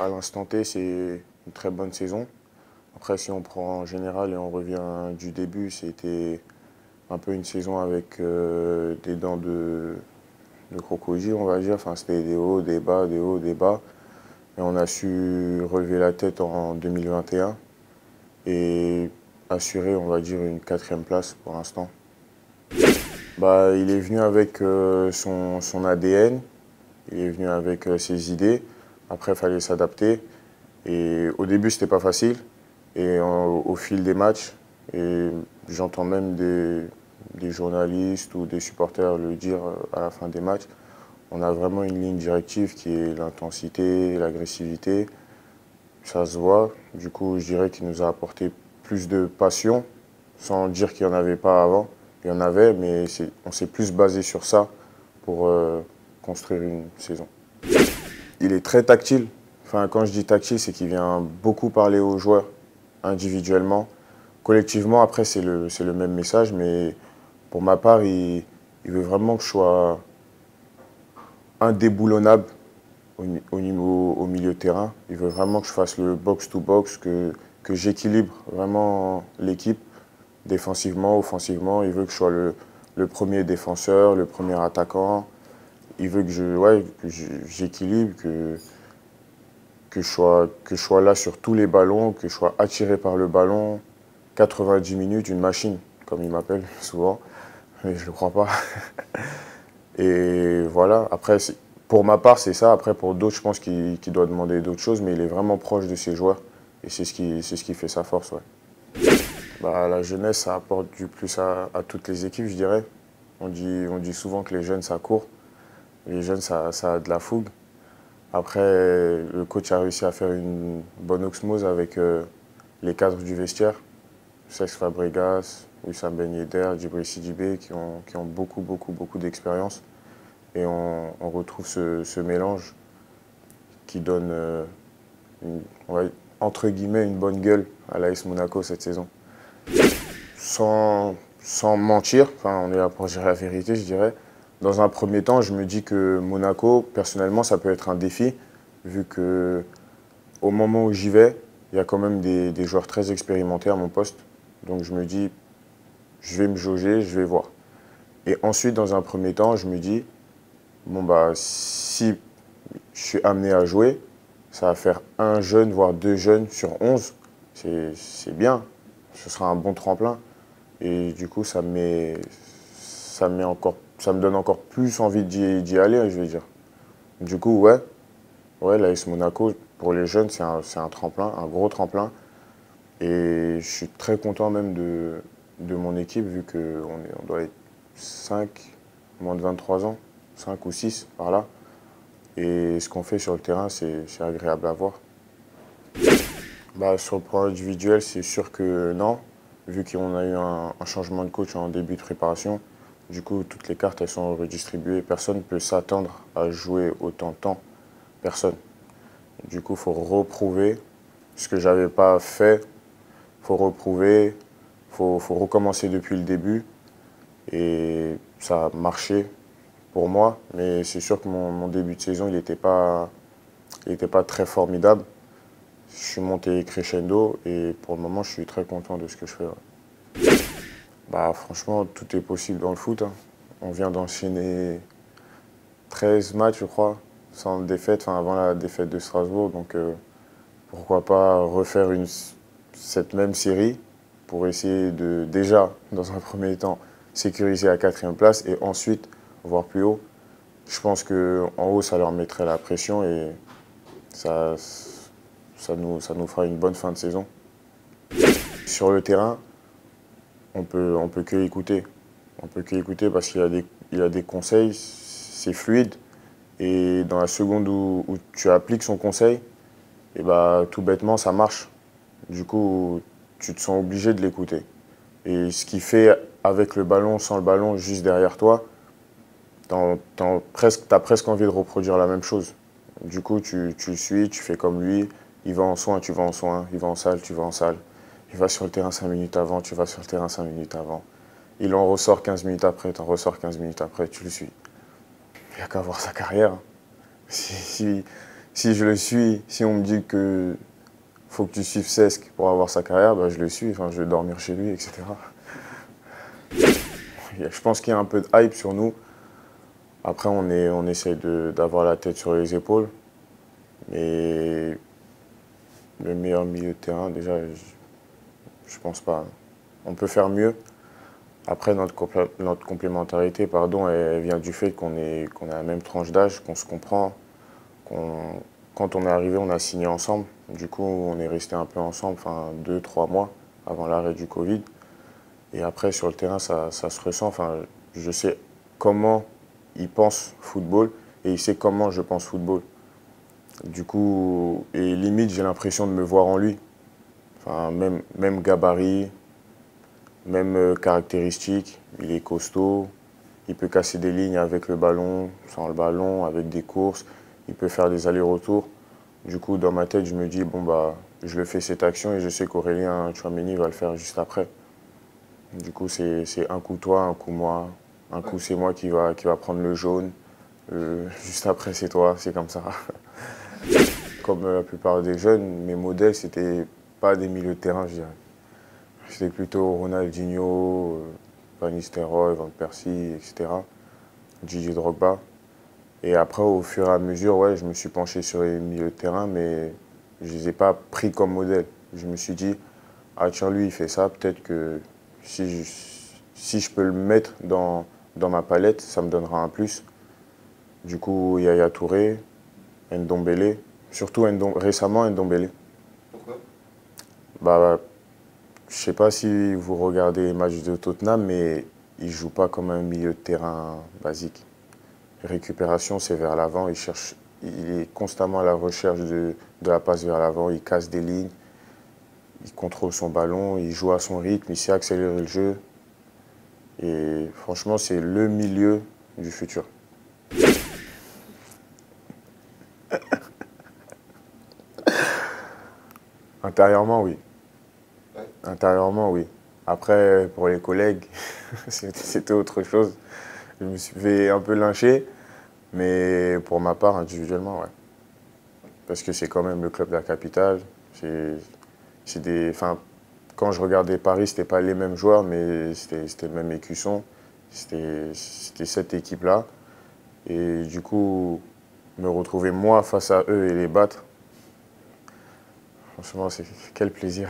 À l'instant T, c'est une très bonne saison. Après, si on prend en général et on revient du début, c'était un peu une saison avec des dents de crocodile, on va dire. Enfin, c'était des hauts, des bas, des hauts, des bas. Et on a su relever la tête en 2021 et assurer, on va dire, une quatrième place pour l'instant. Bah, il est venu avec son ADN, il est venu avec ses idées. Après, il fallait s'adapter. Et au début, c'était pas facile. Et au fil des matchs, et j'entends même des journalistes ou des supporters le dire à la fin des matchs, on a vraiment une ligne directive qui est l'intensité, l'agressivité. Ça se voit. Du coup, je dirais qu'il nous a apporté plus de passion, sans dire qu'il n'y en avait pas avant. Il y en avait, mais on s'est plus basé sur ça pour construire une saison. Il est très tactile. Enfin, quand je dis tactile, c'est qu'il vient beaucoup parler aux joueurs individuellement. Collectivement, après, c'est le même message, mais pour ma part, il veut vraiment que je sois indéboulonnable au milieu de terrain. Il veut vraiment que je fasse le box-to-box, que j'équilibre vraiment l'équipe défensivement, offensivement. Il veut que je sois le premier défenseur, le premier attaquant. Il veut que j'équilibre, que je sois là sur tous les ballons, que je sois attiré par le ballon. 90 minutes, une machine, comme il m'appelle souvent, mais je ne le crois pas. Et voilà, après, pour ma part, c'est ça. Après, pour d'autres, je pense qu'il doit demander d'autres choses, mais il est vraiment proche de ses joueurs. Et c'est ce qui fait sa force, ouais. Bah, la jeunesse, ça apporte du plus à toutes les équipes, je dirais. On dit souvent que les jeunes, ça court. Les jeunes, ça a de la fougue. Après, le coach a réussi à faire une bonne osmose avec les cadres du vestiaire. Cesc Fabregas, Wissam Ben Yedder, Djibril Sidibé, qui ont beaucoup d'expérience. Et on retrouve ce mélange qui donne, entre guillemets, une bonne gueule à l'AS Monaco cette saison. Sans mentir, enfin, on est là pour dire la vérité, je dirais. Dans un premier temps, je me dis que Monaco, personnellement, ça peut être un défi, vu que au moment où j'y vais, il y a quand même des joueurs très expérimentés à mon poste. Donc je me dis, je vais me jauger, je vais voir. Et ensuite, dans un premier temps, je me dis, bon bah si je suis amené à jouer, ça va faire un jeune, voire deux jeunes sur 11. C'est bien, ce sera un bon tremplin. Et du coup, ça me donne encore plus envie d'y aller, je vais dire. Du coup, ouais, l'AS Monaco, pour les jeunes, c'est un tremplin, un gros tremplin. Et je suis très content même de mon équipe, vu qu'on doit être 5, moins de 23 ans, 5 ou 6 par là. Et ce qu'on fait sur le terrain, c'est agréable à voir. Bah, sur le plan individuel, c'est sûr que non, vu qu'on a eu un changement de coach en début de préparation. Du coup, toutes les cartes elles sont redistribuées. Personne ne peut s'attendre à jouer autant de temps. Personne. Du coup, il faut reprouver ce que j'avais pas fait. Il faut reprouver. Faut recommencer depuis le début. Et ça a marché pour moi. Mais c'est sûr que mon début de saison, il n'était pas très formidable. Je suis monté crescendo et pour le moment, je suis très content de ce que je fais. Ouais. Bah, franchement, tout est possible dans le foot, hein. On vient d'enchaîner 13 matchs, je crois, sans défaite, enfin avant la défaite de Strasbourg. Donc pourquoi pas refaire cette même série pour essayer de, déjà, dans un premier temps, sécuriser la quatrième place et ensuite voir plus haut. Je pense qu'en haut, ça leur mettrait la pression et ça nous fera une bonne fin de saison. Sur le terrain, on peut que écouter. On peut que écouter parce qu'il y a des conseils, c'est fluide. Et dans la seconde où tu appliques son conseil, et bah, tout bêtement, ça marche. Du coup, tu te sens obligé de l'écouter. Et ce qu'il fait avec le ballon, sans le ballon, juste derrière toi, t'as presque envie de reproduire la même chose. Du coup, tu le suis, tu fais comme lui. Il va en soin, tu vas en soin. Il va en salle, tu vas en salle. Il va sur le terrain 5 minutes avant, tu vas sur le terrain 5 minutes avant. Il en ressort 15 minutes après, tu en ressors 15 minutes après, tu le suis. Il n'y a qu'à voir sa carrière. Si si je le suis, si on me dit que faut que tu suives Cesc pour avoir sa carrière, bah, je le suis, enfin, je vais dormir chez lui, etc. Je pense qu'il y a un peu de hype sur nous. Après, on essaie d'avoir la tête sur les épaules. Mais le meilleur milieu de terrain, déjà, je pense pas. On peut faire mieux. Après, notre complémentarité, pardon, elle vient du fait qu'on a la même tranche d'âge, qu'on se comprend. Quand on est arrivé, on a signé ensemble. Du coup, on est resté un peu ensemble, enfin 2, 3 mois avant l'arrêt du Covid. Et après, sur le terrain, ça se ressent. Enfin, je sais comment il pense football et il sait comment je pense football. Du coup, et limite, j'ai l'impression de me voir en lui. Enfin, même gabarit, même caractéristiques. Il est costaud, il peut casser des lignes avec le ballon, sans le ballon, avec des courses. Il peut faire des allers-retours. Du coup, dans ma tête, je me dis, bon, bah, je le fais cette action et je sais qu'Aurélien Tchouaméni va le faire juste après. Du coup, c'est un coup toi, un coup moi. Un coup, c'est moi qui va prendre le jaune. Juste après, c'est toi, c'est comme ça. Comme la plupart des jeunes, mes modèles, c'était pas des milieux de terrain, je dirais. C'était plutôt Ronaldinho, Van Nistelrooy, Van Persie, etc. Didier Drogba. Et après, au fur et à mesure, ouais, je me suis penché sur les milieux de terrain, mais je les ai pas pris comme modèle. Je me suis dit, ah tiens, lui, il fait ça, peut-être que si je peux le mettre dans ma palette, ça me donnera un plus. Du coup, Yaya Touré, Ndombele, surtout récemment Ndombele. Pourquoi? Bah, je sais pas si vous regardez les matchs de Tottenham, mais il joue pas comme un milieu de terrain basique. Récupération, c'est vers l'avant, il est constamment à la recherche de la passe vers l'avant, il casse des lignes, il contrôle son ballon, il joue à son rythme, il sait accélérer le jeu. Et franchement, c'est le milieu du futur. Intérieurement, oui. Ouais. Intérieurement, oui. Après, pour les collègues, c'était autre chose. Je me suis fait un peu lyncher, mais pour ma part, individuellement, ouais. Parce que c'est quand même le club de la capitale. Enfin, quand je regardais Paris, c'était pas les mêmes joueurs, mais c'était le même écusson. C'était cette équipe-là. Et du coup, me retrouver moi face à eux et les battre, franchement, c'est quel plaisir.